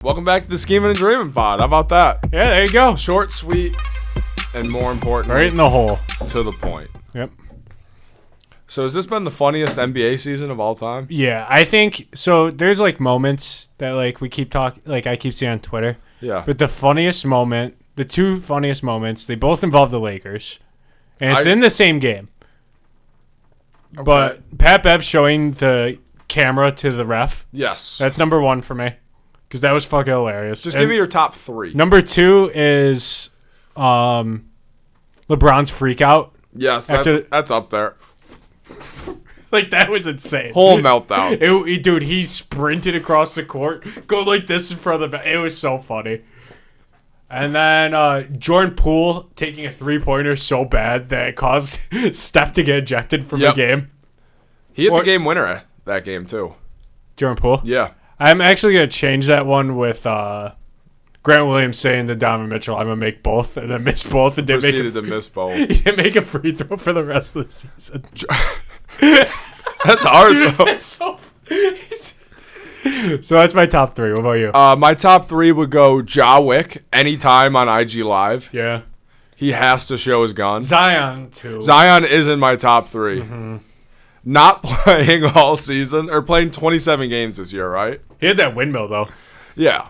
Welcome back to the Schemin and Dreamin pod. How about that? Yeah, there you go. Short, sweet, and more important, Right in the hole. to the point. Yep. So has this been the funniest NBA season of all time? Yeah, I think so. There's like moments that like we keep talking, like I keep seeing on Twitter. Yeah. But the funniest moment, the two funniest moments, they both involve the Lakers, and it's in the same game. Okay. But Pat Bev showing the camera to the ref. Yes. That's number one for me, because that was fucking hilarious. Just give me your top three. Number two is LeBron's freak out. Yes, that's up there. Like, that was insane. Whole meltdown. Dude, he sprinted across the court, go like this in front of the... It was so funny. And then Jordan Poole taking a three-pointer so bad that it caused Steph to get ejected from the game. He hit the game winner that game, too. Jordan Poole? Yeah. I'm actually going to change that one with Grant Williams saying to Donovan Mitchell, I'm going to make both, and then miss both. And Proceeded to miss both. He didn't make a free throw for the rest of the season. That's hard, though. That's so that's my top three. What about you? My top three would go Ja Wick anytime on IG Live. Yeah. He has to show his gun. Zion, too. Zion is in my top three. Mm-hmm. Not playing all season, or playing 27 games this year, right? He had that windmill, though. Yeah.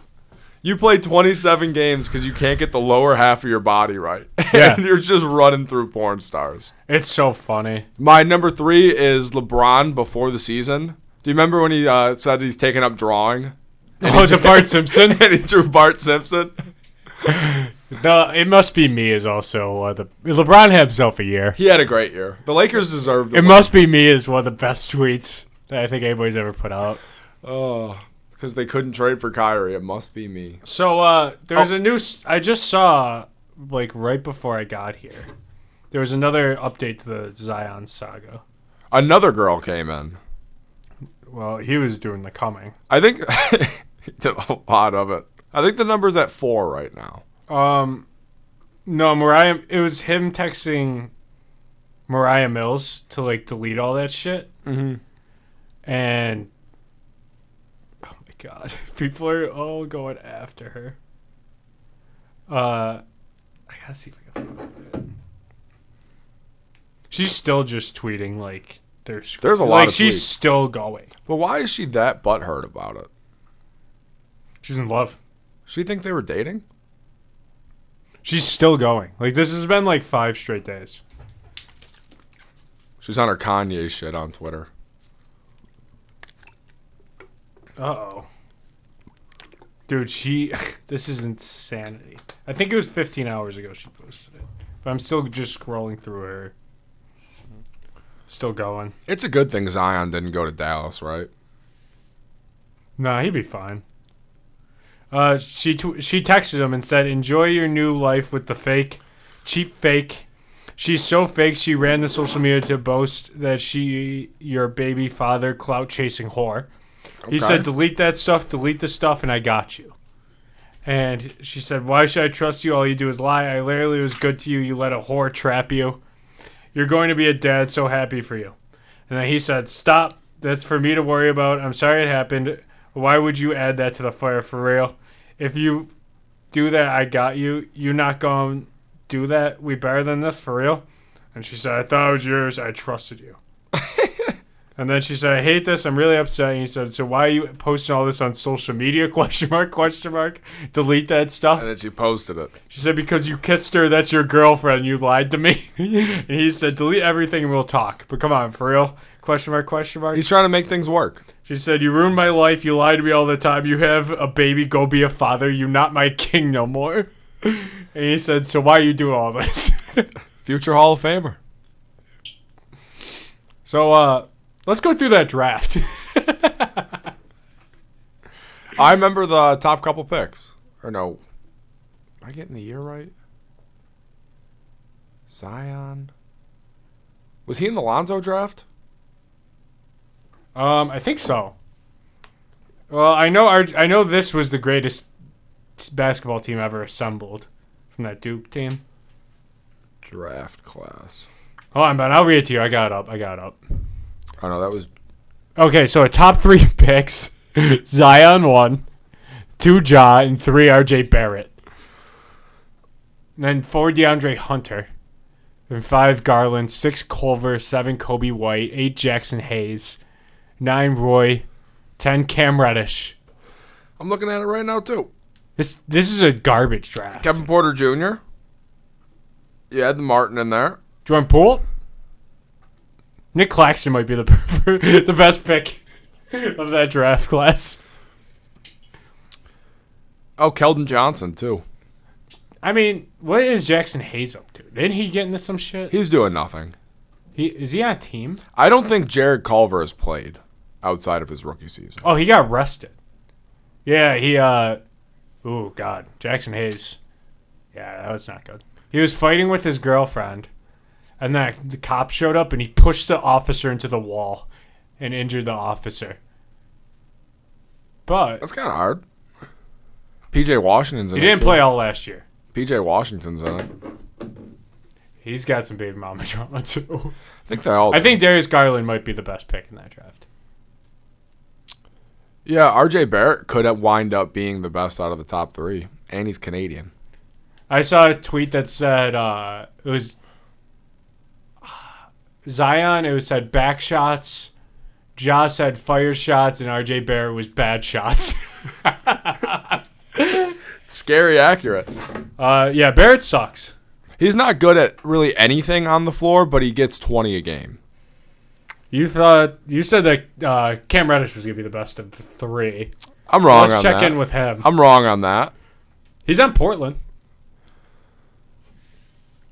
You play 27 games because you can't get the lower half of your body right. Yeah. And you're just running through porn stars. It's so funny. My number three is LeBron before the season. Do you remember when he said he's taking up drawing? To Bart Simpson? And he drew Bart Simpson? No, it must be me is also LeBron had himself a year. He had a great year. The Lakers deserved it. Must be me is one of the best tweets that I think anybody's ever put out. Oh, because they couldn't trade for Kyrie. It must be me. So there's a new... I just saw, like, right before I got here, there was another update to the Zion saga. Another girl came in. Well, he was doing the coming. I think he did a lot of it. I think the number's at 4 right now. No, Mariah. It was him texting Mariah Mills to like delete all that shit. Mm-hmm. And oh my god, people are all going after her. I gotta see if I can find it. She's still just tweeting like there's a lot like of she's tweets. still going. But why is she that butthurt about it? She's in love. She think they were dating? She's still going. Like, this has been like 5 straight days. She's on her Kanye shit on Twitter. Uh-oh. Dude, this is insanity. I think it was 15 hours ago she posted it. But I'm still just scrolling through her. Still going. It's a good thing Zion didn't go to Dallas, right? Nah, he'd be fine. She texted him and said, "Enjoy your new life with the fake, cheap fake. She's so fake she ran to social media to boast that she your baby father clout chasing whore." Okay. He said, delete that stuff, delete the stuff, and I got you. And she said, "Why should I trust you? All you do is lie. I literally was good to you. You let a whore trap you. You're going to be a dad, so happy for you." And then he said, "Stop. That's for me to worry about. I'm sorry it happened. Why would you add that to the fire for real? If you do that, I got you. You not going to do that? We better than this, for real?" And she said, "I thought it was yours. I trusted you." And then she said, "I hate this. I'm really upset." And he said, "So why are you posting all this on social media? Question mark, question mark. Delete that stuff." And then she posted it. She said, "Because you kissed her, that's your girlfriend. You lied to me." And he said, "Delete everything and we'll talk. But come on, for real? Question mark, question mark." He's trying to make things work. She said, "You ruined my life. You lie to me all the time. You have a baby. Go be a father. You not my king no more." And he said, "So why you do all this?" Future Hall of Famer. So, let's go through that draft. I remember the top couple picks. Or no. Am I getting the year right? Zion. Was he in the Lonzo draft? I think so. Well, I know this was the greatest basketball team ever assembled from that Duke team. Draft class. Hold on, Ben. I'll read it to you. I got it up. I know that was... Okay, so a top 3 picks. Zion 1. 2 Ja, and 3 RJ Barrett. And then 4 DeAndre Hunter. And 5 Garland, 6 Culver, 7 Kobe White, 8 Jackson Hayes, 9 Roy, 10 Cam Reddish. I'm looking at it right now, too. This is a garbage draft. Kevin Porter Jr. You had the Martin in there. Jordan Poole? Nick Claxton might be the best pick of that draft class. Oh, Keldon Johnson, too. I mean, what is Jackson Hayes up to? Didn't he get into some shit? He's doing nothing. Is he on a team? I don't think Jared Culver has played outside of his rookie season. Oh, he got arrested. Yeah, oh, God. Jackson Hayes. Yeah, that was not good. He was fighting with his girlfriend, and then the cop showed up, and he pushed the officer into the wall and injured the officer. But That's kind of hard. P.J. Washington's in it, he didn't too. play all last year. P.J. Washington's in it. He's got some baby mama drama, too. I think Darius Garland might be the best pick in that draft. Yeah, R.J. Barrett could wind up being the best out of the top 3, and he's Canadian. I saw a tweet that said it was Zion. It said back shots. Ja said fire shots, and R.J. Barrett was bad shots. Scary accurate. Yeah, Barrett sucks. He's not good at really anything on the floor, but he gets 20 a game. You said that Cam Reddish was gonna be the best of the 3. I'm wrong on that. Let's check in with him. I'm wrong on that. He's on Portland.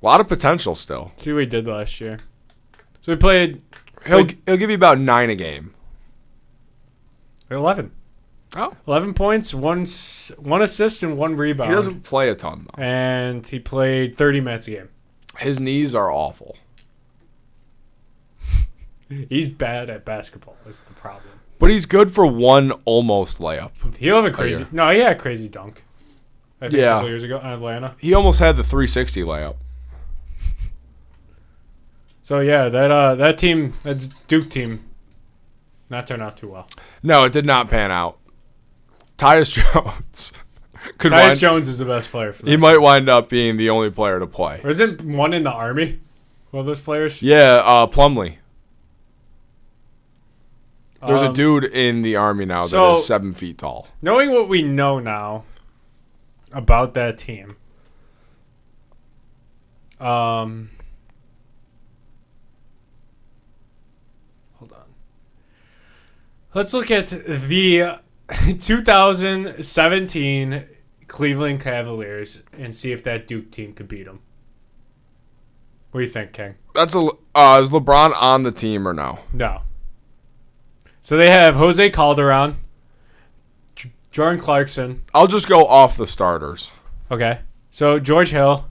A lot of potential still. See what he did last year. So he played. He'll give you about 9 a game. 11. Oh. 11 points, one assist, and 1 rebound. He doesn't play a ton, though. And he played 30 minutes a game. His knees are awful. He's bad at basketball is the problem. But he's good for one almost layup. He'll have a crazy... No, he had a crazy dunk. I think a couple years ago in Atlanta. He almost had the 360 layup. So, yeah, that team, that's Duke team, not turned out too well. No, it did not pan out. Tyus Jones. Tyus Jones is the best player for them. He might wind up being the only player to play. Or isn't one in the Army? One of those players? Yeah, Plumlee. There's a dude in the Army now that is 7 feet tall. Knowing what we know now about that team, hold on. Let's look at the 2017 Cleveland Cavaliers and see if that Duke team could beat them. What do you think, King? Is LeBron on the team or no? No. So they have Jose Calderon, Jordan Clarkson. I'll just go off the starters. Okay. So George Hill,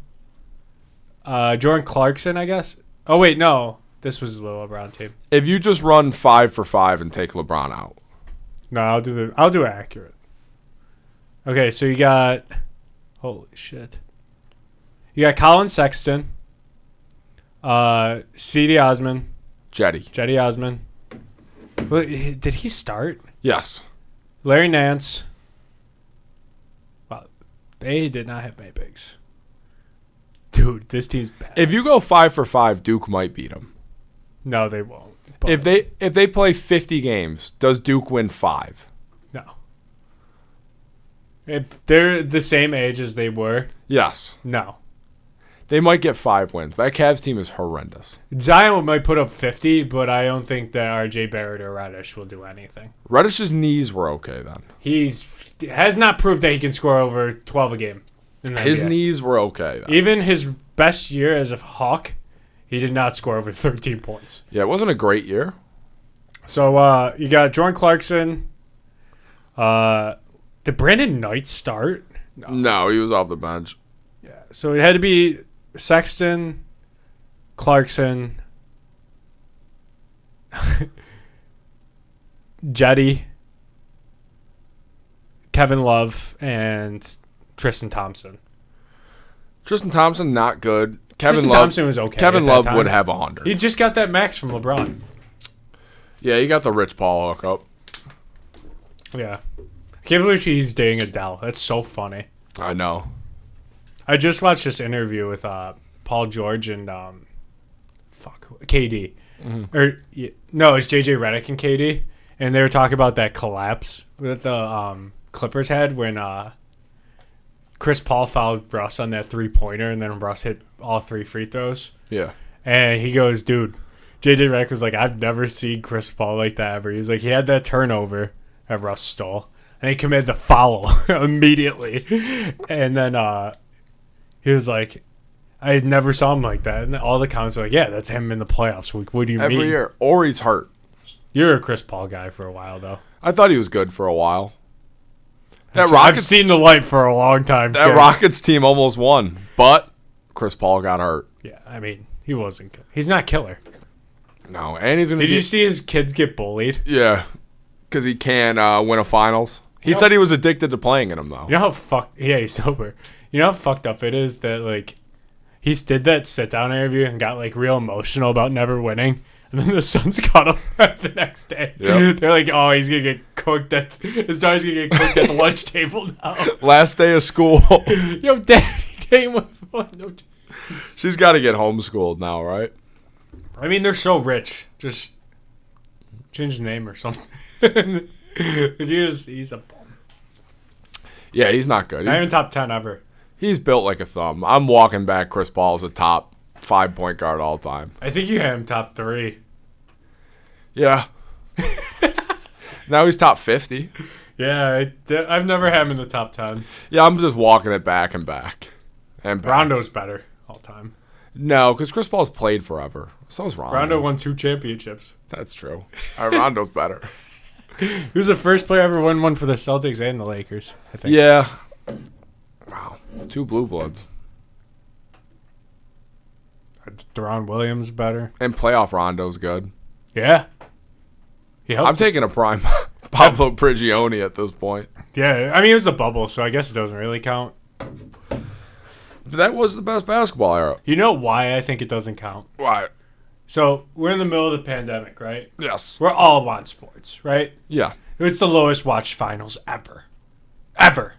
Jordan Clarkson, I guess. Oh wait, no. This was the LeBron team. If you just run 5 for 5 and take LeBron out. No, I'll do it accurate. Okay, so you got holy shit. You got Colin Sexton, C.D. Osman, Jetty Osman. Did he start? Yes. Larry Nance. Wow, they did not have many bigs. Dude, this team's bad. If you go 5 for 5, Duke might beat them. No, they won't. But If they play 50 games, does Duke win 5? no. If they're the same age as they were, Yes. no. They might get 5 wins. That Cavs team is horrendous. Zion might put up 50, but I don't think that R.J. Barrett or Reddish will do anything. Reddish's knees were okay then. Has not proved that he can score over 12 a game. His knees were okay then. Even his best year as a Hawk, he did not score over 13 points. Yeah, it wasn't a great year. So you got Jordan Clarkson. Did Brandon Knight start? No, he was off the bench. Yeah. So it had to be Sexton, Clarkson, Jetty, Kevin Love, and Tristan Thompson. Tristan Thompson, not good. Tristan Thompson was okay. Kevin Love would have 100. He just got that max from LeBron. Yeah, he got the Rich Paul hookup. Yeah. Can't believe he's dating Adele. That's so funny. I know. I just watched this interview with Paul George and KD. No, it's JJ Redick and KD, and they were talking about that collapse that the Clippers had when Chris Paul fouled Russ on that 3-pointer, and then Russ hit all 3 free throws. Yeah. And he goes, dude, JJ Redick was like, I've never seen Chris Paul like that ever. He was like, he had that turnover that Russ stole, and he committed the foul immediately. And then he was like, I never saw him like that. And all the comments were like, yeah, that's him in the playoffs. What do you mean? Every year. Or he's hurt. You're a Chris Paul guy for a while, though. I thought he was good for a while. I've seen the light for a long time. That Rockets team almost won, but Chris Paul got hurt. Yeah, I mean, he wasn't good. He's not killer. No, and he's going to Did you see his kids get bullied? Yeah, because he can't win a finals. He said he was addicted to playing in them, though. You know how yeah, he's sober. You know how fucked up it is that, like, he did that sit-down interview and got, like, real emotional about never winning. And then the Suns caught him the next day. Yep. They're like, oh, he's going to get cooked. His daughter's going to get cooked at the lunch table now. Last day of school. Yo, Daddy came with... She's got to get homeschooled now, right? I mean, they're so rich. Just change the name or something. He's a bum. Yeah, he's not good. Not even top 10 ever. He's built like a thumb. I'm walking back Chris Paul as a top 5 point guard all time. I think you had him top 3. Yeah. Now he's top 50. Yeah, I've never had him in the top 10. Yeah, I'm just walking it back and back. And back. Rondo's better all time. No, because Chris Paul's played forever. So's Rondo. Rondo won 2 championships. That's true. Rondo's better. He was the first player ever won one for the Celtics and the Lakers, I think. Yeah. Wow. 2 blue bloods. Deron Williams better. And playoff Rondo's good. Yeah. I'm taking a prime Pablo Prigioni at this point. Yeah, I mean, it was a bubble, so I guess it doesn't really count. That was the best basketball era. You know why I think it doesn't count? Why? So, we're in the middle of the pandemic, right? Yes. We're all watching sports, right? Yeah. It's the lowest watched finals ever. Ever.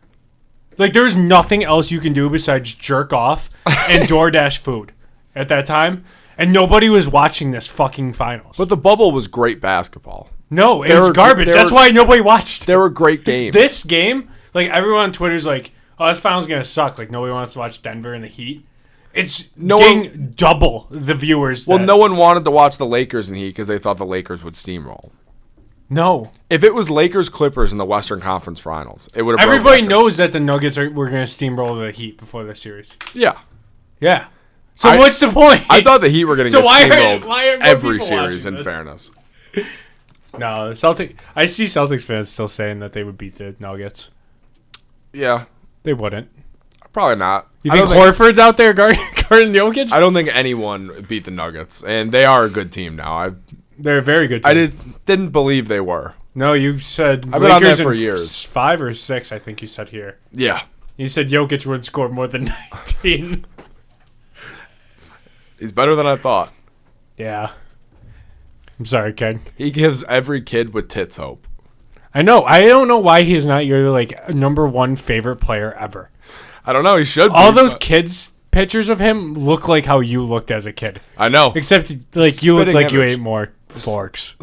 Like, there's nothing else you can do besides jerk off and DoorDash food at that time. And nobody was watching this fucking finals. But the bubble was great basketball. No, it was garbage. That's why nobody watched it. There were great games. This game, like, everyone on Twitter's like, oh, this final's going to suck. Like, nobody wants to watch Denver and the Heat. It's getting double the viewers. Well, no one wanted to watch the Lakers and Heat because they thought the Lakers would steamroll. No. If it was Lakers-Clippers in the Western Conference Finals, it would have. Everybody knows that the Nuggets were going to steamroll the Heat before the series. Yeah. Yeah. So what's the point? I thought the Heat were going to get steamrolled why are every series, in fairness. No, I see Celtics fans still saying that they would beat the Nuggets. Yeah. They wouldn't. Probably not. You think Horford's out there guarding Jokic? I don't think anyone beat the Nuggets, and they are a good team now. They're a very good team. I didn't believe they were. No, you said I've been Lakers on that for years. 5 or 6, I think you said here. Yeah. You said Jokic would score more than 19. He's better than I thought. Yeah. I'm sorry, Ken. He gives every kid with tits hope. I know. I don't know why he's not your number 1 favorite player ever. I don't know. He should be. All those kids' pictures of him look like how you looked as a kid. I know. Except you look like you ate more forks.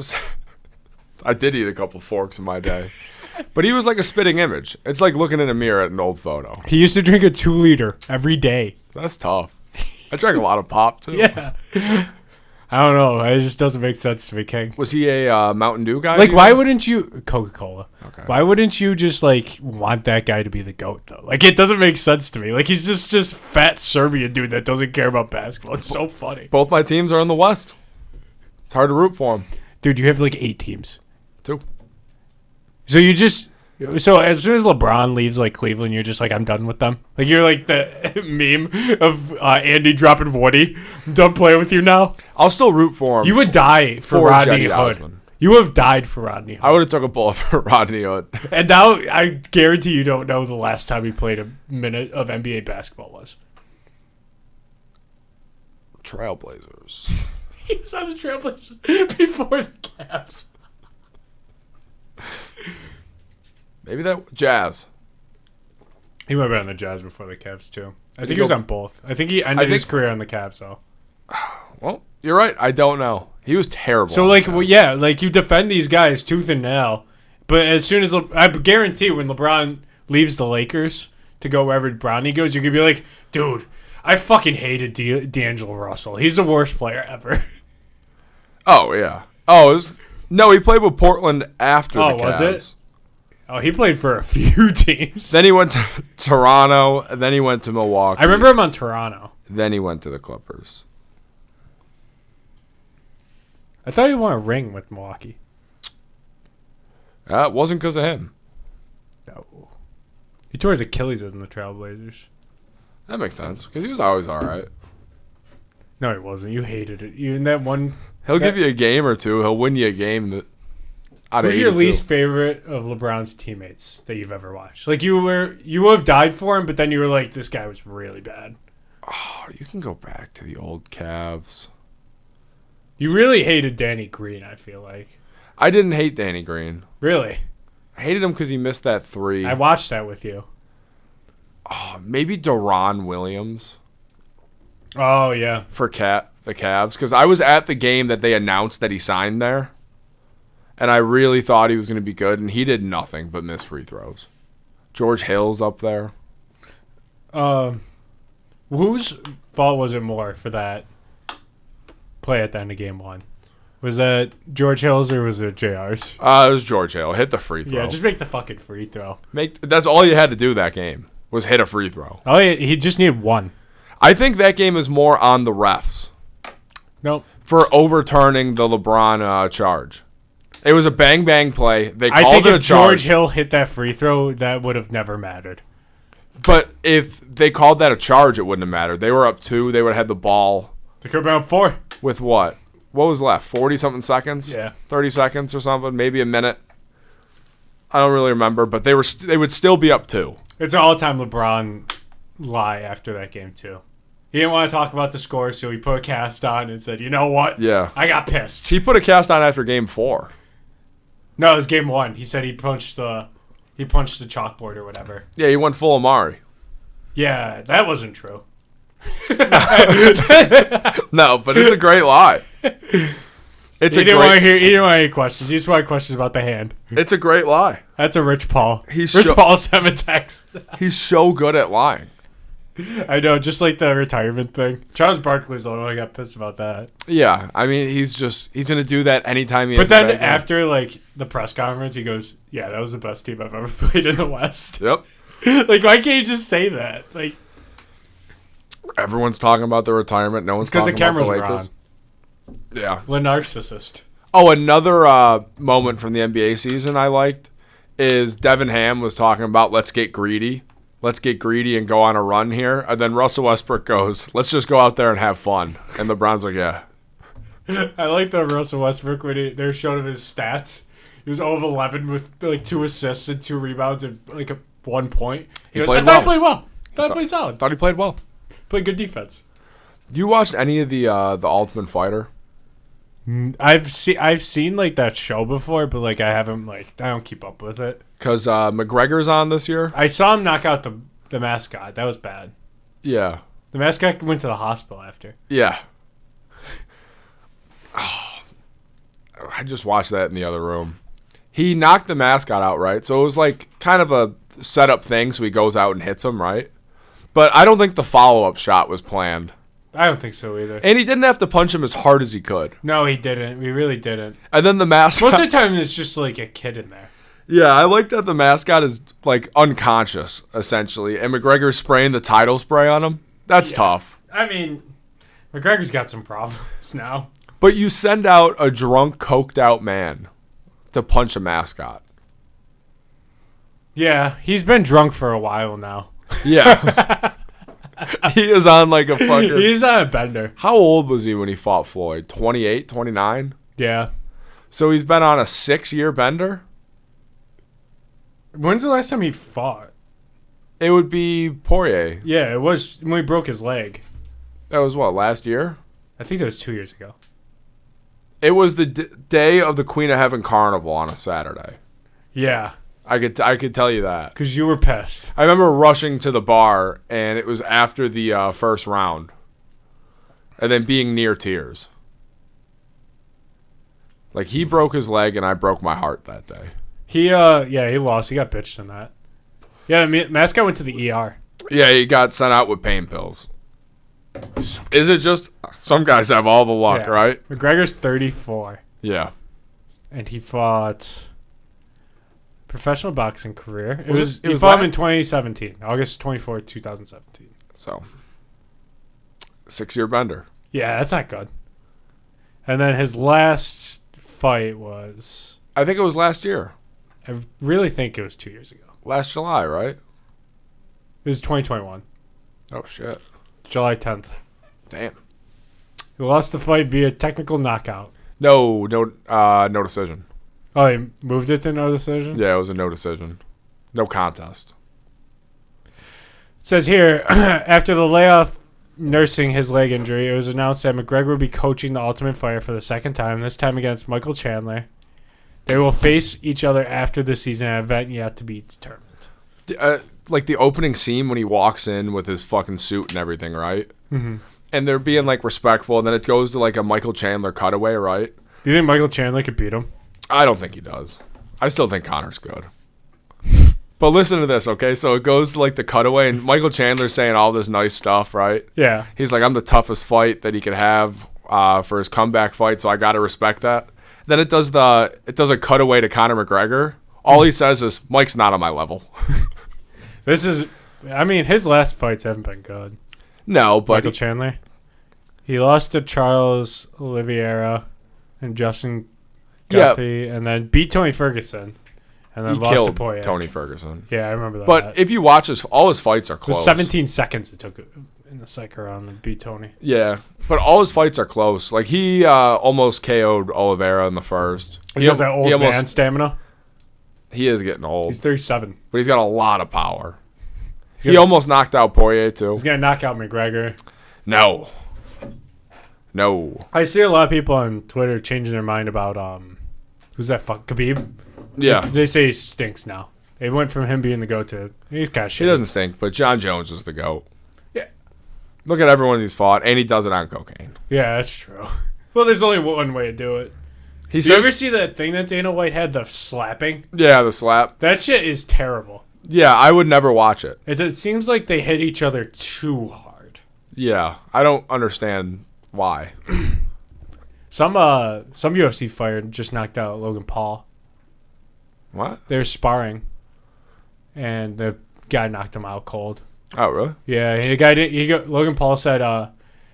I did eat a couple forks in my day. But he was like a spitting image. It's like looking in a mirror at an old photo. He used to drink a 2-liter every day. That's tough. I drank a lot of pop, too. Yeah. I don't know. It just doesn't make sense to me, King. Was he a Mountain Dew guy? Like, why wouldn't you... Coca-Cola. Okay. Why wouldn't you just, want that guy to be the GOAT, though? Like, it doesn't make sense to me. Like, he's just fat Serbian dude that doesn't care about basketball. It's so funny. Both my teams are in the West. It's hard to root for them. Dude, you have, 8 teams. 2. So you just... So as soon as LeBron leaves Cleveland, you're just I'm done with them. You're the meme of Andy dropping Woody. I'm done playing with you now. I'll still root for him. You would die for Rodney Hood. Osmond. You would have died for Rodney Hood. I would have took a bullet for Rodney Hood. And now I guarantee you don't know the last time he played a minute of NBA basketball was. Trailblazers. He was on the Trailblazers before the Cavs. Maybe that Jazz. He might have been on the Jazz before the Cavs too. I think he he was go- on both. I think he ended his career on the Cavs though. Well, you're right. I don't know. He was terrible. So on like, the well, Cavs. yeah, like you defend these guys tooth and nail, but as soon as I guarantee when LeBron leaves the Lakers to go wherever Bronny goes, you're gonna be like, dude, I fucking hated D'Angelo Russell. He's the worst player ever. Oh yeah. Oh, no. He played with Portland after the Cavs. Was it? Oh, he played for a few teams. Then he went to Toronto. And then he went to Milwaukee. I remember him on Toronto. Then he went to the Clippers. I thought he won a ring with Milwaukee. It wasn't because of him. No. He tore his Achilles in the Trailblazers. That makes sense because he was always all right. No, he wasn't. You hated it. You in that one. He'll give you a game or two. He'll win you a game. Out of Who's your 82. least favorite of LeBron's teammates that you've ever watched? Like you have died for him, but then you were like, this guy was really bad. Oh, you can go back to the old Cavs. You really hated Danny Green, I feel like. I didn't hate Danny Green. Really? I hated him because he missed that three. I watched that with you. Oh, maybe Deron Williams Oh, yeah. for the Cavs because I was at the game that they announced that he signed there, and I really thought he was going to be good, and he did nothing but miss free throws. George Hill's up there. Whose fault was it more for that play at the end of game one? Was that George Hill's or was it JR's? It was George Hill. Hit the free throw. Yeah, just make the fucking free throw. That's all you had to do that game was hit a free throw. Oh, yeah, he just needed one. I think that game is more on the refs Nope. for overturning the LeBron charge. It was a bang-bang play. They I called think it a if charge. George Hill hit that free throw, that would have never mattered. But if they called that a charge, it wouldn't have mattered. They were up 2. They would have had the ball They could have been up 4. with what? What was left? 40-something seconds? Yeah. 30 seconds or something? Maybe a minute? I don't really remember, but they would still be up 2. It's an all-time LeBron lie after that game, too. He didn't want to talk about the score, so he put a cast on and said, you know what? Yeah. I got pissed. He put a cast on after game 4. No, it was game 1. He said he punched the chalkboard or whatever. Yeah, he went full Amari. Yeah, that wasn't true. No, but it's a great lie. It's He didn't want to hear any questions. He just wanted questions about the hand. It's a great lie. That's a Rich Paul. Rich Paul sent a text. He's so good at lying. I know, just like the retirement thing. Charles Barkley's the one who got pissed about that. Yeah, I mean, he's gonna do that anytime he. But has then a bad game. after like the press conference, he goes, "Yeah, that was the best team I've ever played in the West." Yep. Like, why can't you just say that? Like, Everyone's talking about the retirement. No one's because the talking about cameras the were Lakers. on. Yeah. The narcissist. Oh, another moment from the NBA season I liked is Devin Ham was talking about let's get greedy. Let's get greedy and go on a run here. And then Russell Westbrook goes, let's just go out there and have fun. And LeBron's like, yeah. I like the Russell Westbrook when they showed him his stats. He was 0 of 11 with like 2 assists and 2 rebounds and like 1 point. He goes, played I thought well. he played well. I thought he played solid. Thought he played well. Played good defense. You watched any of the Ultimate Fighter? I've seen like that show before, but like I don't keep up with it. Because McGregor's on this year. I saw him knock out the mascot. That was bad. Yeah. The mascot went to the hospital after. Yeah. Oh, I just watched that in the other room. He knocked the mascot out, right? So it was like kind of a setup thing, so he goes out and hits him, right? But I don't think the follow-up shot was planned. I don't think so either. And he didn't have to punch him as hard as he could. No, he didn't. We really didn't. And then the mascot... Most of the time, it's just like a kid in there. Yeah, I like that the mascot is like unconscious, essentially. And McGregor's spraying the title spray on him. That's tough. I mean, McGregor's got some problems now. But you send out a drunk, coked-out man to punch a mascot. Yeah, he's been drunk for a while now. Yeah. He is on like a fucking... He's on a bender. How old was he when he fought Floyd? 28, 29? Yeah. So he's been on a 6-year bender? When's the last time he fought? It would be Poirier. Yeah, it was when he broke his leg. That was what, last year? I think that was 2 years ago. It was the day of the Queen of Heaven Carnival on a Saturday. Yeah. I could tell you that. Because you were pissed. I remember rushing to the bar, and it was after the first round. And then being near tears. Like, he broke his leg, and I broke my heart that day. He lost. He got bitched in that. Yeah, the mascot went to the ER. Yeah, he got sent out with pain pills. Is it just... Some guys have all the luck, right? McGregor's 34. Yeah. And he fought... Professional boxing career. He him fought in 2017. August 24, 2017. So... 6-year bender. Yeah, that's not good. And then his last fight was... I think it was last year. I really think it was 2 years ago. Last July, right? It was 2021. Oh, shit. July 10th. Damn. He lost the fight via technical knockout. No decision. Oh, he moved it to no decision? Yeah, it was a no decision. No contest. It says here, after the layoff nursing his leg injury, it was announced that McGregor will be coaching the Ultimate Fighter for the second time, this time against Michael Chandler. They will face each other after the season, an event yet to be determined. Like the opening scene when he walks in with his fucking suit and everything, right? Mm-hmm. And they're being like respectful, and then it goes to like a Michael Chandler cutaway, right? Do you think Michael Chandler could beat him? I don't think he does. I still think Connor's good. But listen to this, okay? So it goes to like the cutaway, and Michael Chandler's saying all this nice stuff, right? Yeah. He's like, I'm the toughest fight that he could have for his comeback fight, so I got to respect that. Then it does a cutaway to Conor McGregor. All he says is, Mike's not on my level. His last fights haven't been good. No, but... Michael Chandler. He lost to Charles Oliveira and Justin Guthrie, and then beat Tony Ferguson. And then he lost killed to Poirier. Tony Ferguson. Yeah, I remember that. But if you watch all his fights are close. It was 17 seconds it took in the second round to beat Tony. Yeah, but all his fights are close. Like, he almost KO'd Oliveira in the first. He's got that old man stamina. He is getting old. He's 37. But he's got a lot of power. He almost knocked out Poirier, too. He's going to knock out McGregor. No. I see a lot of people on Twitter changing their mind about, who's that fuck, Khabib? Yeah. They say he stinks now. They went from him being the GOAT to, he's kind of shit. He doesn't stink, but John Jones is the GOAT. Yeah. Look at everyone he's fought, and he does it on cocaine. Yeah, that's true. Well, there's only one way to do it. Did you ever see that thing that Dana White had, the slapping? Yeah, the slap. That shit is terrible. Yeah, I would never watch it. It seems like they hit each other too hard. Yeah, I don't understand why. Some UFC fighter just knocked out Logan Paul. What? They were sparring, and the guy knocked him out cold. Oh, really? Yeah, the guy did. Logan Paul said,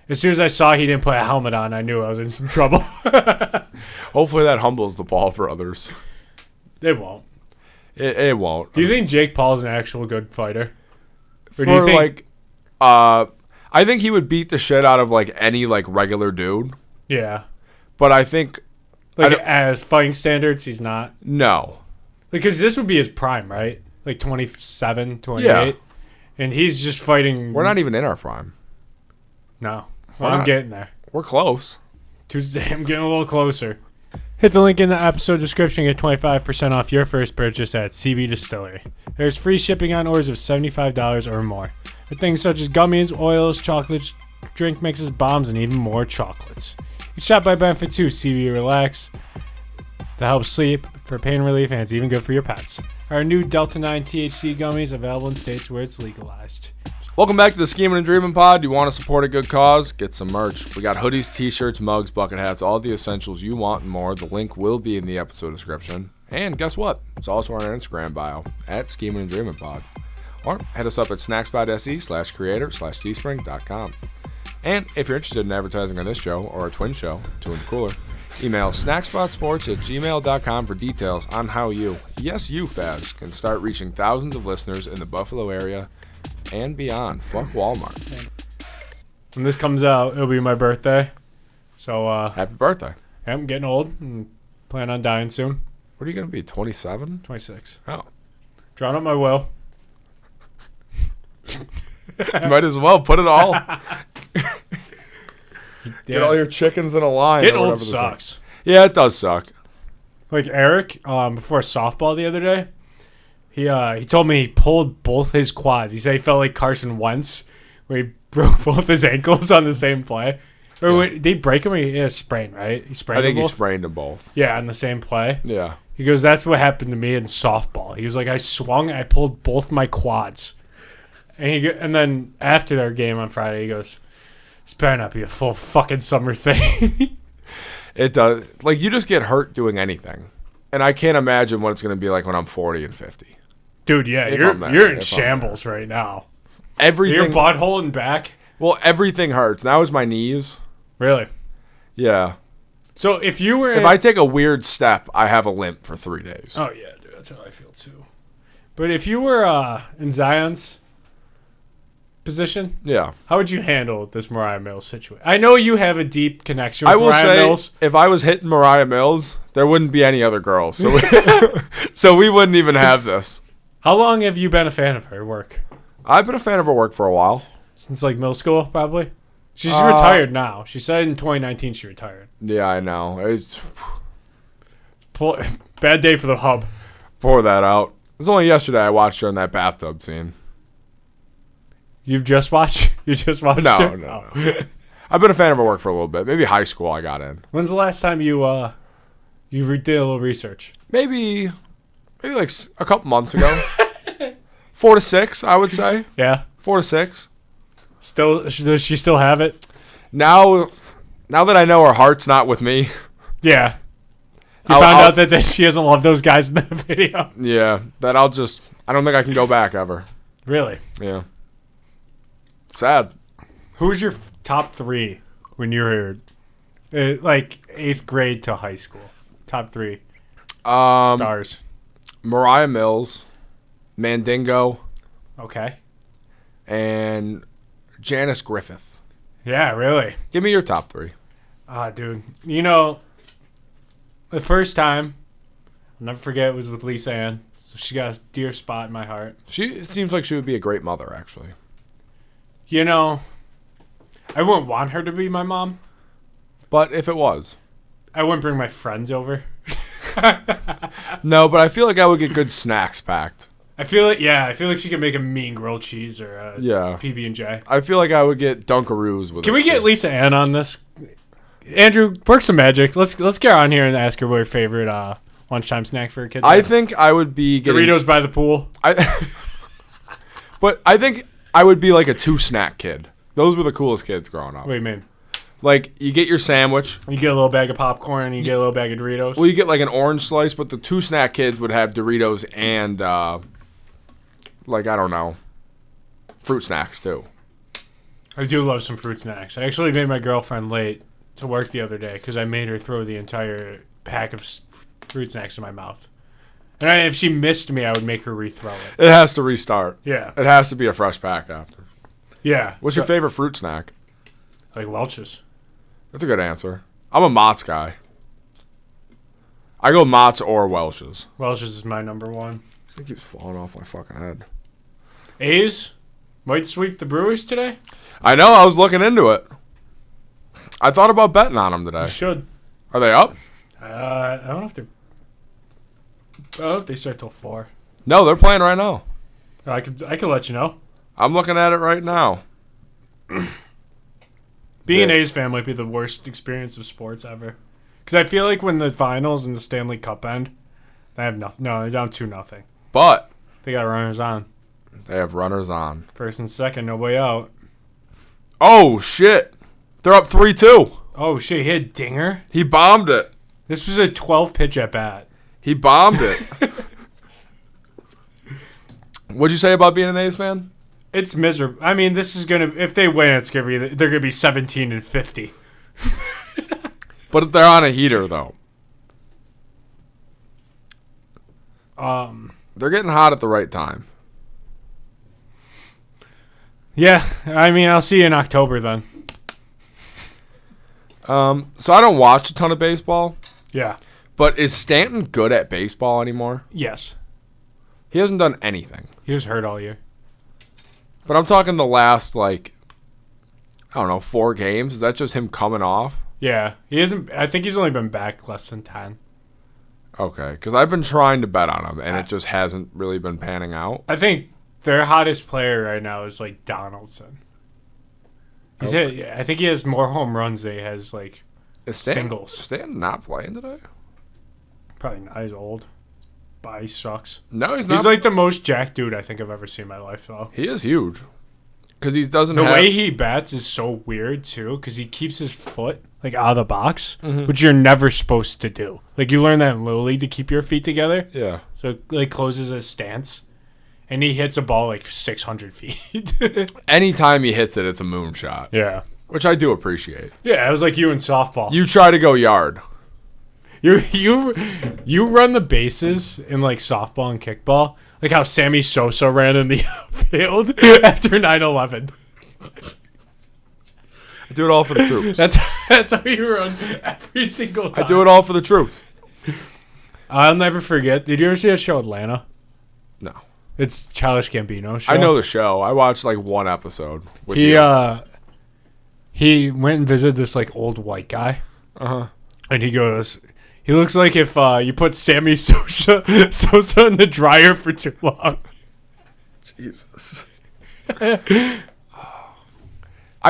as soon as I saw he didn't put a helmet on, I knew I was in some trouble. Hopefully that humbles the Paul brothers. It won't. It won't. Do you think Jake Paul's an actual good fighter? Or do you think, I think he would beat the shit out of like any like regular dude. Yeah. But I think as fighting standards, he's not. No. Because this would be his prime, right? Like 27, 28. Yeah. And he's just fighting. We're not even in our prime. No. Well, I'm getting there. We're close. Tuesday, I'm getting a little closer. Hit the link in the episode description and get 25% off your first purchase at CBDistillery. There's free shipping on orders of $75 or more. For things such as gummies, oils, chocolates, drink mixes, bombs, and even more chocolates. You can shop by benefit too. CB Relax to help sleep, for pain relief, and it's even good for your pets. Our new Delta 9 THC gummies available in states where it's legalized. Welcome back to the Schemin and Dreamin pod. You want to support a good cause? Get some merch. We got hoodies, t-shirts, mugs, bucket hats, all the essentials you want and more. The link will be in the episode description. And guess what? It's also on our Instagram bio, at Schemin and Dreamin pod. Or head us up at snackspot.se/creator/teespring.com. And if you're interested in advertising on this show or our twin show, Two and Cooler, email snackspotsports@gmail.com for details on how you, yes you fads, can start reaching thousands of listeners in the Buffalo area and beyond. Fuck Walmart. When this comes out, it'll be my birthday. So, happy birthday. I'm getting old and plan on dying soon. What are you going to be, 27? 26. Oh. Drawing up my will. Might as well put it all. Get all your chickens in a line. Getting old sucks. Yeah, it does suck. Like Eric, before softball the other day, He told me he pulled both his quads. He said he felt like Carson Wentz, where he broke both his ankles on the same play. Or did he break him? Or he had a sprain, right? He sprained. I think them he both? sprained them both. Yeah, on the same play. Yeah. He goes, that's what happened to me in softball. He was like, I swung, I pulled both my quads. And then after their game on Friday, he goes, this better not be a full fucking summer thing. It does. Like, you just get hurt doing anything. And I can't imagine what it's going to be like when I'm 40 and 50. Dude, yeah, you're in shambles right now. Everything. Your butthole and back? Well, everything hurts. Now it's my knees. Really? Yeah. So if you were... If I take a weird step, I have a limp for 3 days. Oh, yeah, dude. That's how I feel, too. But if you were in Zion's position, yeah, how would you handle this Mariah Mills situation? I know you have a deep connection with I will Mariah say, Mills. if I was hitting Mariah Mills, there wouldn't be any other girls. So so we wouldn't even have this. How long have you been a fan of her work? I've been a fan of her work for a while. Since, like, middle school, probably? She's retired now. She said in 2019 she retired. Yeah, I know. It's Bad day for the hub. pour that out. It was only yesterday I watched her in that bathtub scene. You've just watched? You just watched her? No. I've been a fan of her work for a little bit. Maybe high school I got in. When's the last time you did a little research? Maybe like a couple months ago. 4 to 6, I would say. Yeah. 4 to 6. Still, does she still have it? Now that I know her heart's not with me. Yeah. You found out that she doesn't love those guys in that video. Yeah. That I don't think I can go back ever. Really? Yeah. Sad. Who was your top 3 when you were like 8th grade to high school? Top 3 stars. Mariah Mills, Mandingo, Okay. and Janice Griffith. Yeah, really. Give me your top 3. Dude. You know, the first time, I'll never forget, it was with Lisa Ann. So she got a dear spot in my heart. She seems like she would be a great mother, actually. You know, I wouldn't want her to be my mom. But if it was. I wouldn't bring my friends over. No, but I feel like I would get good snacks packed. I feel like she could make a mean grilled cheese or a PB&J. I feel like I would get Dunkaroos with Can we get Lisa Ann on this? Andrew, work some magic. Let's get her on here and ask her what her favorite lunchtime snack for her kids. I think I would be getting Doritos by the pool. But I think I would be like a 2-snack kid. Those were the coolest kids growing up. What do you mean? Like, you get your sandwich. You get a little bag of popcorn and you get a little bag of Doritos. Well, you get like an orange slice, but the 2-snack kids would have Doritos and, like, I don't know, fruit snacks too. I do love some fruit snacks. I actually made my girlfriend late to work the other day because I made her throw the entire pack of fruit snacks in my mouth. And if she missed me, I would make her rethrow it. It has to restart. Yeah. It has to be a fresh pack after. Yeah. What's your favorite fruit snack? Like Welch's. That's a good answer. I'm a Mott's guy. I go Mott's or Welch's. Welch's is my number 1. It keeps falling off my fucking head. A's might sweep the Brewers today. I know. I was looking into it. I thought about betting on them today. You should. Are they up? I don't know if they're... I don't know if they start till 4. No, they're playing right now. I could let you know. I'm looking at it right now. Being an A's fan might be the worst experience of sports ever. Because I feel like when the finals and the Stanley Cup end, they have nothing. No, they're down 2-0. But They got runners on. they have runners on. First and second, no way out. Oh, shit. They're up 3-2. Oh, shit, he hit a dinger? He bombed it. This was a 12-pitch at-bat. He bombed it. What'd you say about being an A's fan? It's miserable. I mean, this is going to... If they win, it's gonna be they're going to be 17-50. But they're on a heater, though. They're getting hot at the right time. Yeah, I mean, I'll see you in October then. So I don't watch a ton of baseball. Yeah. But is Stanton good at baseball anymore? Yes. He hasn't done anything. He was hurt all year. But I'm talking the last, like, I don't know, 4 games. Is that just him coming off? Yeah. He isn't... I think he's only been back less than 10. Okay, because I've been trying to bet on him, and it just hasn't really been panning out. I think their hottest player right now is like Donaldson. I think he has more home runs than he has like singles. Is Stanton not playing today? Probably not. He's old. But he sucks. No, he's not. He's like the most jacked dude I think I've ever seen in my life, though. He is huge. Because he doesn't The have... way he bats is so weird, too, because he keeps his foot like out of the box, which you're never supposed to do. Like, you learn that in Little League to keep your feet together. Yeah. So it like closes his stance. And he hits a ball like 600 feet. Anytime he hits it, it's a moonshot. Yeah. Which I do appreciate. Yeah, it was like you in softball. You try to go yard. You run the bases in like softball and kickball, like how Sammy Sosa ran in the outfield after 9/11. I do it all for the troops. That's how you run every single time. I do it all for the truth. I'll never forget. Did you ever see that show Atlanta? No. It's Childish Gambino show. I know the show. I watched like one episode. With He you. He went and visited this like old white guy. And he goes, he looks like if you put Sammy Sosa in the dryer for too long. Jesus. I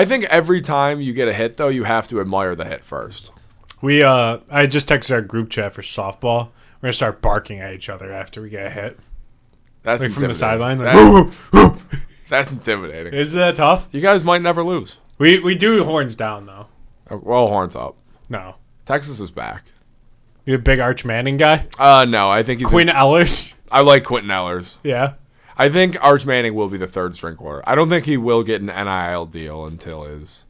think every time you get a hit, though, you have to admire the hit first. I just texted our group chat for softball. We're gonna start barking at each other after we get a hit. That's like from the sideline. Like, that's intimidating. Isn't that tough? You guys might never lose. We do horns down though. Well, horns up. No. Texas is back. You a big Arch Manning guy? No, I think he's Quinn Ellers. I like Quentin Ellers. Yeah. I think Arch Manning will be the third string quarter. I don't think he will get an NIL deal until his.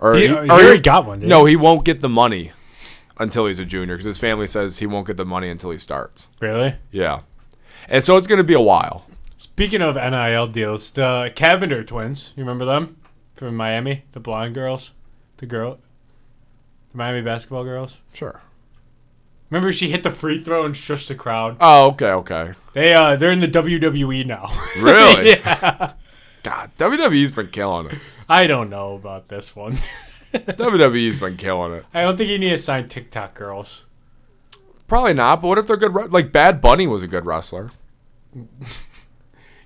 He already got one. No, he won't get the money until he's a junior because his family says he won't get the money until he starts. Really? Yeah, and so it's going to be a while. Speaking of NIL deals, the Cavender twins, you remember them from Miami? The blonde girls, the Miami basketball girls. Sure. Remember she hit the free throw and shushed the crowd. Oh, okay. They're in the WWE now. Really? Yeah. God, WWE's been killing it. I don't know about this one. WWE's been killing it. I don't think you need to sign TikTok girls. Probably not, but what if they're good? Like, Bad Bunny was a good wrestler.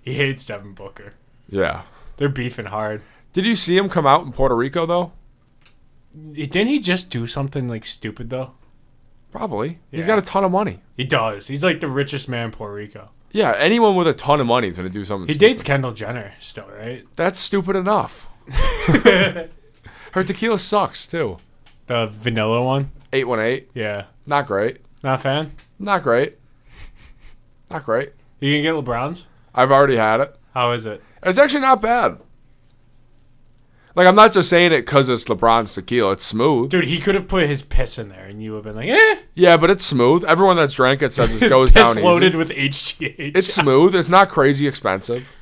He hates Devin Booker. Yeah. They're beefing hard. Did you see him come out in Puerto Rico, though? Didn't he just do something, like, stupid, though? Probably. Yeah. He's got a ton of money. He does. He's, like, the richest man in Puerto Rico. Yeah, anyone with a ton of money is going to do something He stupid. dates Kendall Jenner still, right? That's stupid enough. Her tequila sucks, too. The vanilla one? 818. Yeah. Not great. Not a fan? Not great. Not great. You can get LeBron's? I've already had it. How is it? It's actually not bad. Like, I'm not just saying it because it's LeBron's tequila. It's smooth. Dude, he could have put his piss in there and you would have been like, eh. Yeah, but it's smooth. Everyone that's drank it says it goes down Piss easy. loaded with HGH. It's smooth. It's not crazy expensive.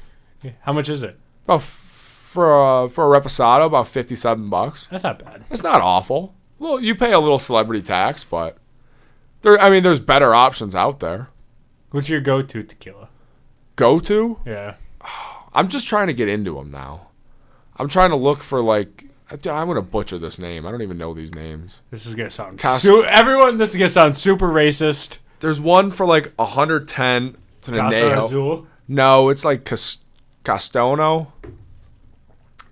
How much is it? About for a reposado, about $57. That's not bad. It's not awful. Well, you pay a little celebrity tax, but there's better options out there. What's your go-to tequila? Go to? Yeah. I'm just trying to get into them now. I'm trying to look for like. I'm gonna butcher this name. I don't even know these names. This is gonna sound This is gonna sound super racist. There's one for like 110 to the Casa Nejo. Azul. No, it's like Castono,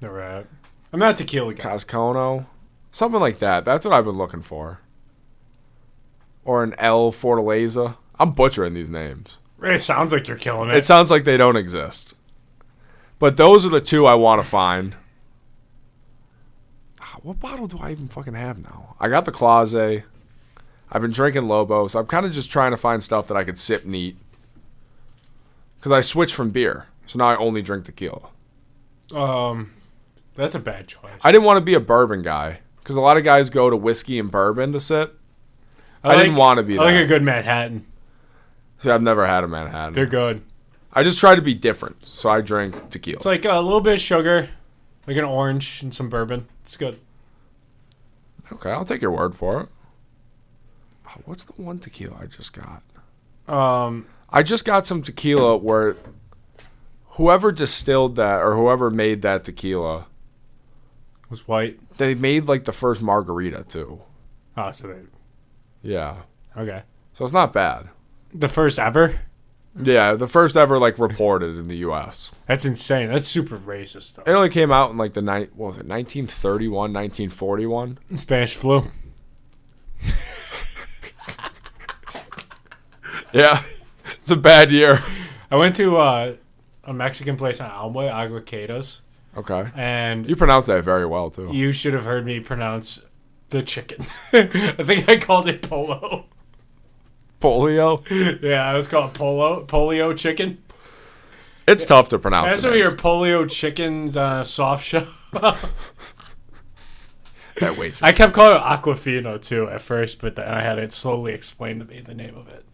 No, right. I'm not a tequila guy. Cascono, something like that. That's what I've been looking for. Or an El Fortaleza. I'm butchering these names. It sounds like you're killing it. It sounds like they don't exist. But those are the two I want to find. What bottle do I even fucking have now? I got the Closet. I've been drinking Lobo, so I'm kind of just trying to find stuff that I could sip neat. Because I switched from beer, so now I only drink tequila. That's a bad choice. I didn't want to be a bourbon guy, because a lot of guys go to whiskey and bourbon to sip. I didn't want to be that. I like a good Manhattan. See, I've never had a Manhattan. They're good. I just try to be different, so I drink tequila. It's like a little bit of sugar, like an orange and some bourbon. It's good. Okay, I'll take your word for it. What's the one tequila I just got? I just got some tequila where whoever distilled that or whoever made that tequila Was white. they made like the first margarita too. Oh, so they. Yeah. Okay. So it's not bad. The first ever? Yeah, the first ever like reported in the U.S. That's insane. That's super racist, It though. only came out in like what was it, 1931, 1941? Spanish flu. Yeah, it's a bad year. I went to a Mexican place on Almway, Aguacados, Okay. and You pronounce that very well, too. you should have heard me pronounce the chicken. I think I called it polo. Polio? Yeah, I was called polio chicken. It's tough to pronounce. That's the some of your names. polio chickens on a soft shell. That way. I kept calling it Aquafino, too, at first, but then I had it slowly explained to me the name of it.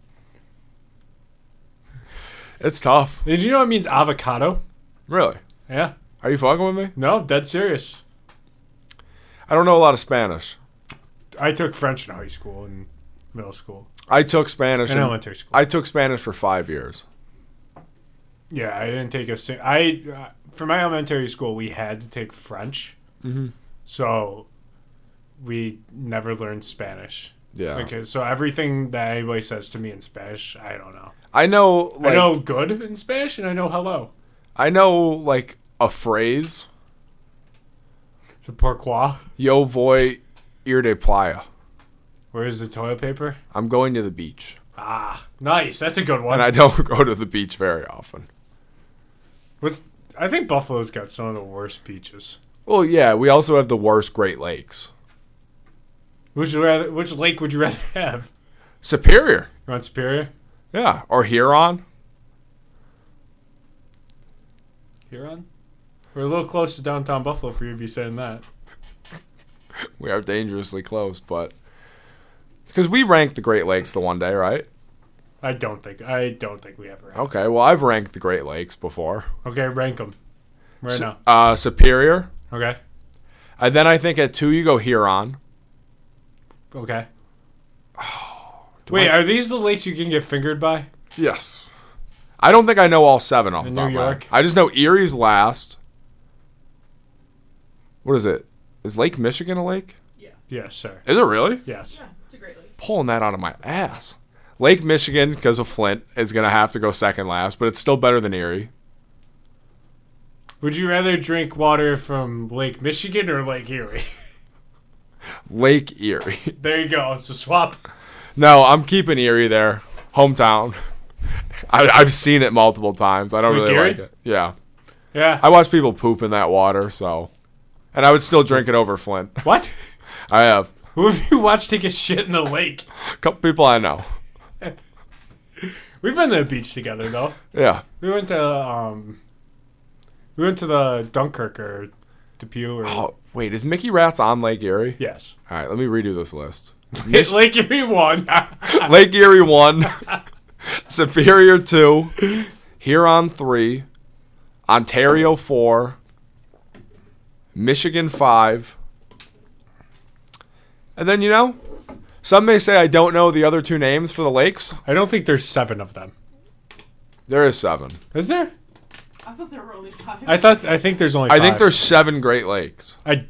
It's tough. Did you know it means avocado? Really? Yeah. Are you fucking with me? No, dead serious. I don't know a lot of Spanish. I took French in high school and middle school. I took Spanish. And elementary school. I took Spanish for 5 years. Yeah, I didn't take for my elementary school, we had to take French. Mm-hmm. So we never learned Spanish. Yeah. Okay, so everything that anybody says to me in Spanish, I don't know. I know. Like, I know good in Spanish, and I know hello. I know like a phrase. So pourquoi? Yo voy ir de playa. Where's the toilet paper? I'm going to the beach. Ah, nice. That's a good one. And I don't go to the beach very often. I think Buffalo's got some of the worst beaches. Well, yeah, we also have the worst Great Lakes. Which lake would you rather have? Superior. You want Superior? Yeah. Or Huron. Huron? We're a little close to downtown Buffalo for you to be saying that. We are dangerously close, but because we ranked the Great Lakes the one day, right? I don't think we ever have. Okay, well, I've ranked the Great Lakes before. Okay, rank them right now. Superior. Okay. And then I think at 2 you go Huron. Okay. Wait, are these the lakes you can get fingered by? Yes. I don't think I know all 7 off the In top New of my York? head. I just know Erie's last. What is it? Is Lake Michigan a lake? Yeah. Yes, sir. Is it really? Yes. Yeah, it's a great lake. Pulling that out of my ass. Lake Michigan, because of Flint, is going to have to go second last, but it's still better than Erie. Would you rather drink water from Lake Michigan or Lake Erie? Lake Erie. There you go. It's a swap. No, I'm keeping Erie there. Hometown. I've seen it multiple times. I don't Lake really Erie? like it. Yeah. Yeah. I watch people poop in that water, so. And I would still drink it over Flint. What? I have. Who have you watched take a shit in the lake? A couple people I know. We've been to the beach together, though. Yeah. We went to the Dunkirk or Depew or Oh, wait, is Mickey Rats on Lake Erie? yes. All right, let me redo this list. Lake Erie won. Lake Erie 1, Superior 2, Huron 3, Ontario 4, Michigan 5. And then, some may say I don't know the other 2 names for the lakes. I don't think there's 7 of them. There is 7. Is there? I thought there were only 5. I think there's only 5. I think there's 7 Great Lakes. I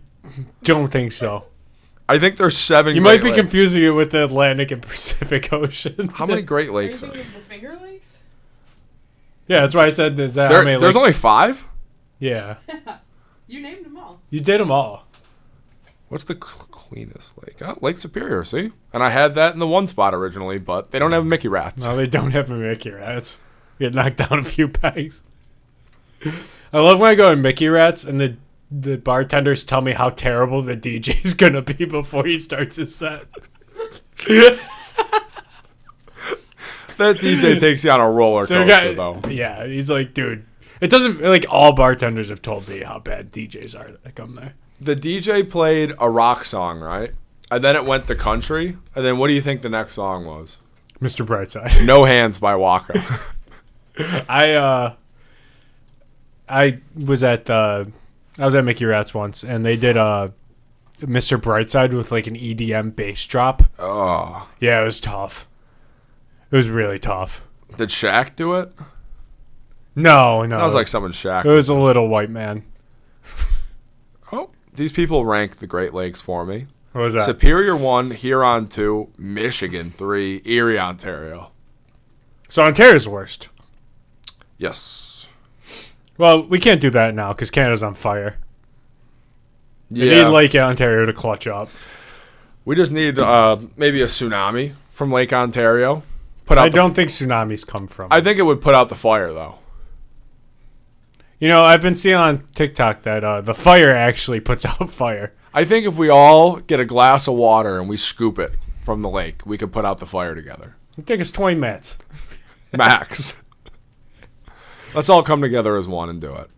don't think so. I think there's 7 You Great might be Lakes. confusing it with the Atlantic and Pacific Ocean. How many Great Are you Lakes are thinking of the Finger Lakes? Yeah, that's why I said there's how there? many There's lakes? only 5? Yeah. You named them all. You did them all. What's the cleanest lake? Oh, Lake Superior, see? And I had that in the one spot originally, but they don't have Mickey Rats. No, they don't have a Mickey Rats. Get knocked down a few pegs. I love when I go to Mickey Rats and the bartenders tell me how terrible the DJ's gonna be before he starts his set. That DJ takes you on a roller coaster, though. Yeah, he's like, dude, it doesn't, like, all bartenders have told me how bad DJs are that come there. The DJ played a rock song, right? And then it went to country. And then what do you think the next song was? Mr. Brightside. No Hands by Waka. I was at Mickey Rats once, and they did Mr. Brightside with like an EDM bass drop. Oh. Yeah, it was tough. It was really tough. Did Shaq do it? No. Sounds like someone Shaq. It was a little white man. Oh, these people rank the Great Lakes for me. What was that? Superior 1, Huron 2, Michigan 3, Erie, Ontario. So Ontario's the worst. Yes. Well, we can't do that now because Canada's on fire. Yeah. We need Lake Ontario to clutch up. We just need maybe a tsunami from Lake Ontario. I don't think tsunamis come from it. I think it would put out the fire, though. You know, I've been seeing on TikTok that the fire actually puts out fire. I think if we all get a glass of water and we scoop it from the lake, we could put out the fire together. It takes us 20 minutes. Max. Let's all come together as one and do it.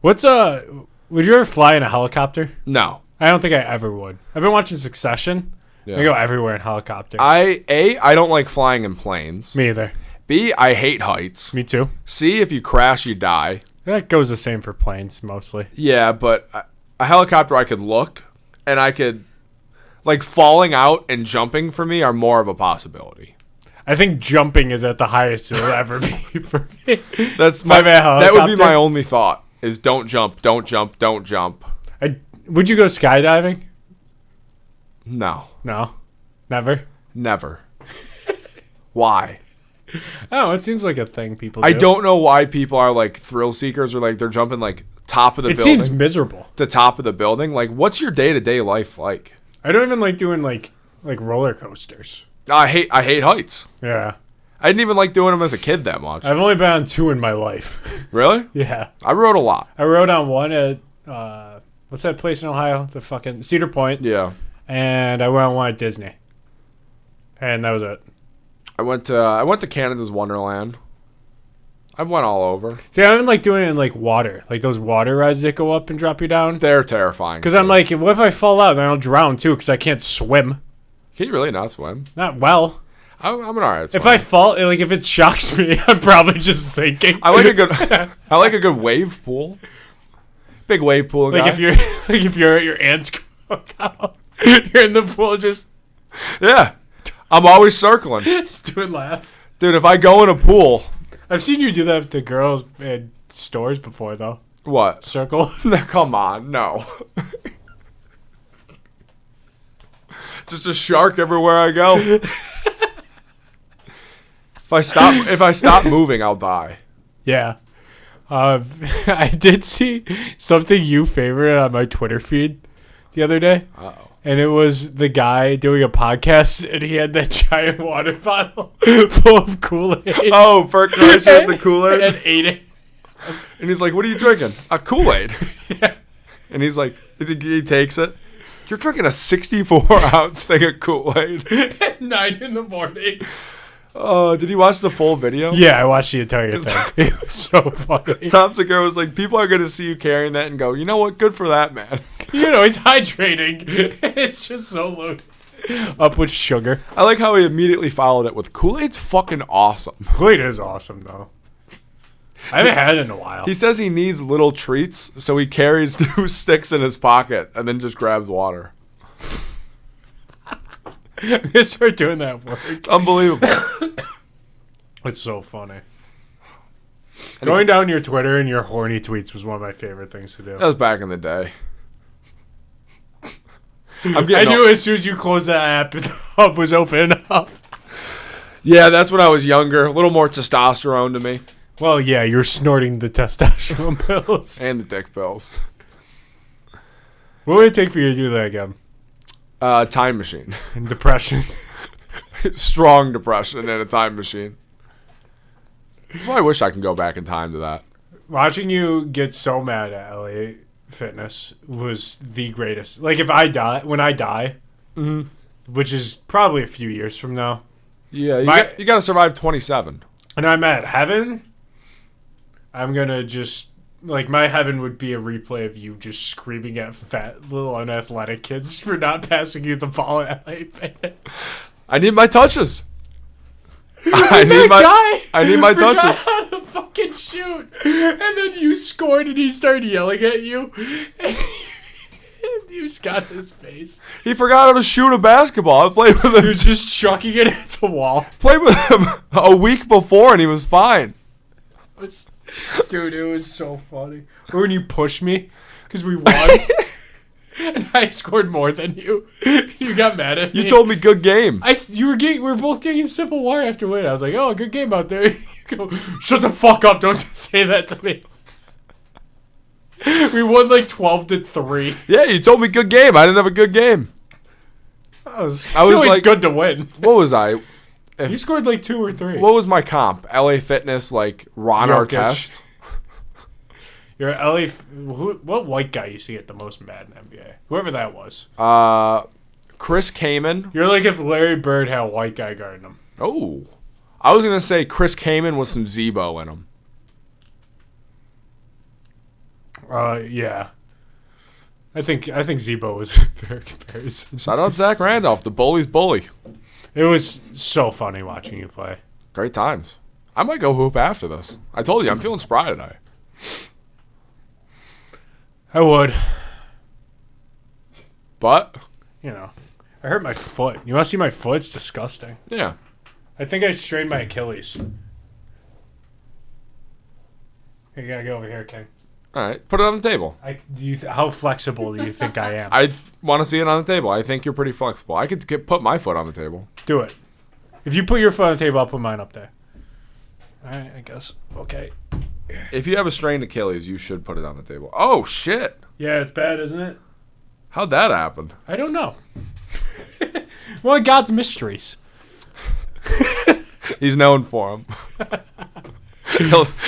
Would you ever fly in a helicopter? No. I don't think I ever would. I've been watching Succession. Yeah. They go everywhere in helicopters. I don't like flying in planes. Me either. B, I hate heights. Me too. C, if you crash, you die. That goes the same for planes, mostly. Yeah, but a helicopter I could look, and I could... Like, falling out and jumping for me are more of a possibility. I think jumping is at the highest it'll ever be for me. That's that would be my only thought, is don't jump, don't jump, don't jump. Would you go skydiving? No. No? Never? Never. Why? Oh, it seems like a thing people do. I don't know why people are like thrill seekers or like they're jumping like top of the building. It seems miserable. The top of the building. Like, what's your day-to-day life like? I don't even like doing like roller coasters. I hate heights. Yeah. I didn't even like doing them as a kid that much. I've only been on 2 in my life. Really? Yeah. I rode a lot. I rode on one at what's that place in Ohio? The fucking Cedar Point. Yeah. And I went on one at Disney. And that was it. I went to Canada's Wonderland. I've went all over. See, I don't like doing it in like water, like those water rides that go up and drop you down. They're terrifying. Because I'm like, what if I fall out? Then I'll drown too, because I can't swim. Can you really not swim? Not well. I'm an alright swimmer. If I fall, like if it shocks me, I'm probably just sinking. I like a good wave pool. Big wave pool guy. Like if you're at your aunt's cookout, you're in the pool just Yeah. I'm always circling. just doing laps. Dude, if I go in a pool. I've seen you do that to girls in stores before, though. What? Circle. Come on, no. Just a shark everywhere I go. If I stop moving, I'll die. Yeah. I did see something you favorited on my Twitter feed the other day. Uh-oh. And it was the guy doing a podcast, and he had that giant water bottle full of Kool-Aid. Oh, Bert Kreischer had the Kool-Aid? And ate it. And he's like, what are you drinking? A Kool-Aid. Yeah. And he's like, he takes it. You're drinking a 64-ounce thing of Kool-Aid. At 9 a.m. Oh, did you watch the full video? Yeah, I watched the entire thing. It was so funny. Tom Segura was like, people are going to see you carrying that and go, you know what? Good for that, man. You know, he's hydrating. It's just so loaded up with sugar. I like how he immediately followed it with Kool-Aid's fucking awesome. Kool-Aid is awesome, though. I haven't had it in a while. He says he needs little treats, so he carries 2 sticks in his pocket and then just grabs water. I'm going to start doing that work. It's unbelievable. It's so funny. Going down your Twitter and your horny tweets was one of my favorite things to do. That was back in the day. I knew as soon as you closed that app, the hub was open up. Yeah, that's when I was younger. A little more testosterone to me. Well, yeah, you're snorting the testosterone pills. And the dick pills. What would it take for you to do that again? Time machine. And depression. Strong depression and a time machine. That's why I wish I can go back in time to that. Watching you get so mad at LA Fitness was the greatest. Like, if I die, when I die, which is probably a few years from now. Yeah, you got to survive 27. And I'm at heaven, I'm going to just, like, my heaven would be a replay of you just screaming at fat little unathletic kids for not passing you the ball at LA Fitness. I need my touches. I need my touches. How to fucking shoot, and then you scored, and he started yelling at you, and you just got his face. He forgot how to shoot a basketball. I played with him. He was just chucking it at the wall. Played with him a week before, and he was fine. Dude, it was so funny. Or when you pushed me, because we won. and I scored more than you. You got mad at me. You told me good game. We were both getting simple water after win. I was like, oh, good game out there. You go, shut the fuck up. Don't say that to me. We won like 12-3. Yeah, you told me good game. I didn't have a good game. I was always like, like- good to win. What was I? You scored like 2 or 3. What was my comp? LA Fitness, like Ron Jokic. Artest. You're LA. What white guy used to get the most mad in the NBA? Whoever that was. Chris Kaman. You're like if Larry Bird had a white guy guarding him. Oh. I was going to say Chris Kaman with some Zebo in him. Yeah. I think Zebo was a fair comparison. Shout out Zach Randolph, the bully's bully. It was so funny watching you play. Great times. I might go hoop after this. I told you, I'm feeling spry today. I would. But, You know, I hurt my foot. You want to see my foot? It's disgusting. yeah. I think I strained my Achilles. You gotta go over here, King. All right, put it on the table. How flexible do you think I am? I want to see it on the table. I think you're pretty flexible. I could put my foot on the table. Do it. If you put your foot on the table, I'll put mine up there. All right, I guess. Okay. If you have a strained Achilles, you should put it on the table. Oh, shit. Yeah, it's bad, isn't it? How'd that happen? I don't know. One of God's mysteries. He's known for them.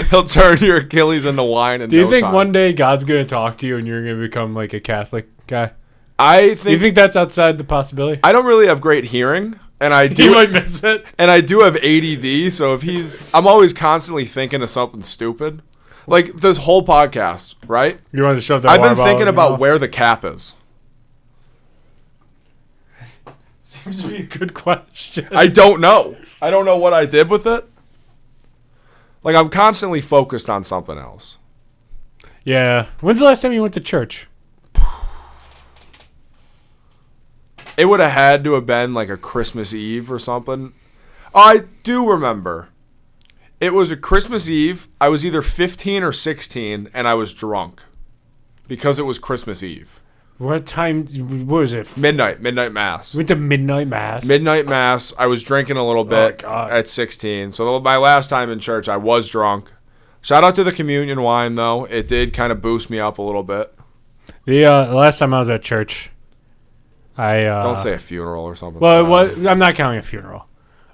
he'll turn your Achilles into wine in Do you no think time. one day God's going to talk to you and you're going to become like a Catholic guy? I Do you think think that's outside the possibility? I don't really have great hearing, and I You do might miss it. and I do have ADD, so if I'm always constantly thinking of something stupid. Like this whole podcast, right? You want to shove that I've water been bottle thinking in your about mouth? where the cap is. Seems to be a good question. I don't know. I don't know what I did with it. Like I'm constantly focused on something else. Yeah. When's the last time you went to church? It would have had to have been like a Christmas Eve or something. I do remember. It was a Christmas Eve. I was either 15 or 16, and I was drunk because it was Christmas Eve. What time? What was it? Midnight mass. Went to midnight mass. Midnight mass. I was drinking a little bit God. at 16. So my last time in church, I was drunk. Shout out to the communion wine, though. It did kind of boost me up a little bit. The last time I was at church, I Don't say a funeral or something. Well, sad. I'm not counting a funeral.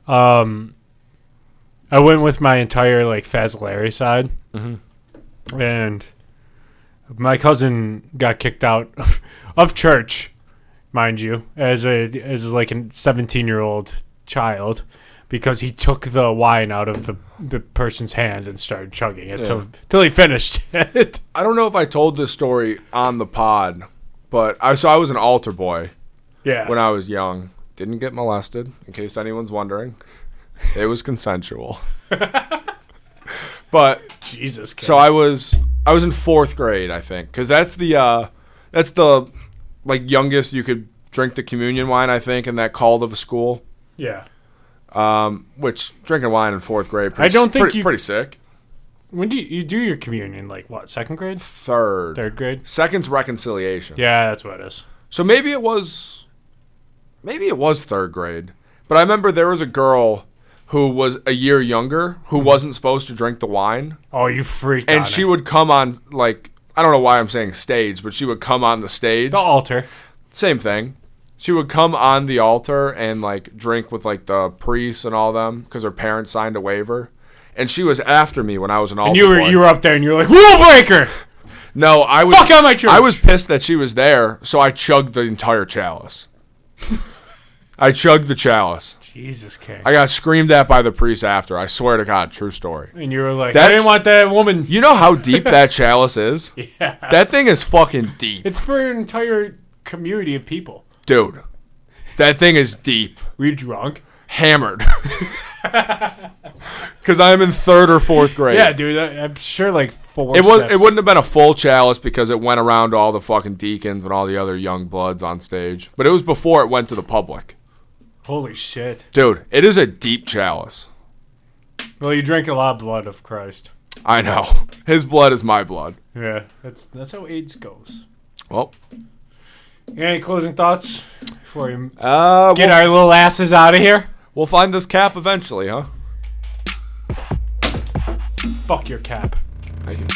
I went with my entire like Fazolari side, and my cousin got kicked out of church, mind you, as like a 17-year-old child, because he took the wine out of the person's hand and started chugging it till he finished it. I don't know if I told this story on the pod, but I was an altar boy Yeah. when I was young. Didn't get molested, in case anyone's wondering. It was consensual. But Jesus. so I was in 4th grade, I think, because that's the like youngest you could drink the communion wine, I think, in that call of a school. Yeah. Which drinking wine in 4th grade, I don't think pretty sick. When do you do your communion? Like what? 2nd grade? 3rd. 3rd grade? Second's reconciliation. Yeah, that's what it is. So maybe it was 3rd grade. But I remember there was a girl who was a year younger who wasn't supposed to drink the wine. Oh, you freaked And on she it. would come on, like, I don't know why I'm saying stage, but she would come on the stage. The altar. Same thing. She would come on the altar and, like, drink with, like, the priests and all them because her parents signed a waiver. And she was after me when I was an altar And boy. you were up there and you were like, rule breaker! No, I was... Fuck out my church! I was pissed that she was there, so I chugged the entire chalice. I chugged the chalice. Jesus, King. I got screamed at by the priest after. I swear to God, true story. And you were like, I That's- didn't want that woman. You know how deep that chalice is? Yeah. That thing is fucking deep. It's for an entire community of people. Dude, that thing is deep. Were you drunk? Hammered. Because I'm in 3rd or 4th grade. Yeah, dude. I'm sure like 4 It steps. wouldn't have been a full chalice because it went around to all the fucking deacons and all the other young bloods on stage. But it was before it went to the public. Holy shit. Dude, it is a deep chalice. Well, you drank a lot of blood of Christ. I know. His blood is my blood. Yeah, that's how AIDS goes. Well, Any closing thoughts before you get We'll, our little asses out of here? we'll find this cap eventually, huh? Fuck your cap. Thank you.